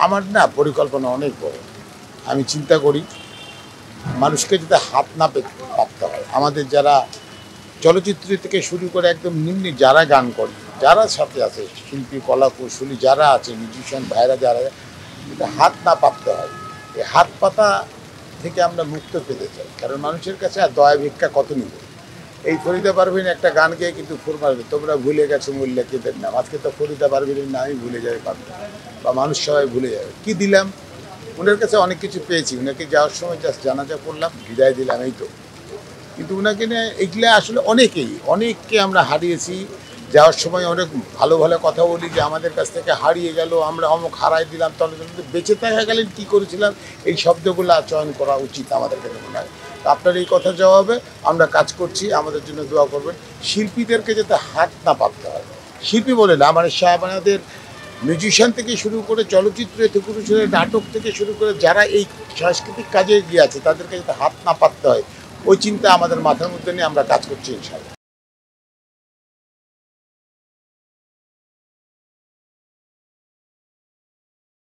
আমার না পরিকল্পনা অনেক বড়। আমি চিন্তা করি মানুষকে যাতে হাত না পাততে হয়। আমাদের যারা চলচ্চিত্র থেকে শুরু করে একদম নিম্নে যারা গান করে, যারা সাথে আছে শিল্পী, কলা কৌশলী যারা আছে, মিউজিশিয়ান ভাইরা যারা, যাতে হাত না পাততে হয়। এই হাত পাতা থেকে আমরা মুক্ত পেতে চাই। কারণ মানুষের কাছে আর দয়া ভিক্ষা কত নিব? এই ফরিদা পারভিন একটা গান গেয়ে কিন্তু ফুর মারবে, তোমরা ভুলে গেছো মূল্যাকেদের নাম। আজকে তো ফরিদা পারভিনের নামই ভুলে যাবে পারবে, বা মানুষ সবাই ভুলে যাবে। কি দিলাম ওনার কাছে? অনেক কিছু পেয়েছি। ওনাকে যাওয়ার সময় জাস্ট জানাজা করলাম, বিদায় দিলাম, এই তো। কিন্তু ওনাকে নিয়ে এগুলো আসলে অনেককে আমরা হারিয়েছি। যাওয়ার সময় অনেক ভালো ভালো কথা বলি যে আমাদের কাছ থেকে হারিয়ে গেল, আমরা অমুক হারাই দিলাম, তাহলে বেঁচে থাকা গেলেন কী করেছিলাম, এই শব্দগুলো চয়ন করা উচিত আমাদের কাছে মনে হয়। আপনার এই কথা জবাবে আমরা কাজ করছি, আমাদের জন্য দোয়া করবেন। শিল্পীদেরকে যাতে হাত না পাততে হয়। শিল্পী বলে না, মানে আমাদের মিউজিশিয়ান থেকে শুরু করে চলচ্চিত্র থেকে শুরু করে নাটক থেকে শুরু করে যারা এই সাংস্কৃতিক কাজে এগিয়ে আছে তাদেরকে যাতে হাত না পাততে হয়, ওই চিন্তা আমাদের মাথার মধ্যে নিয়ে আমরা কাজ করছি ইনশাআল্লাহ।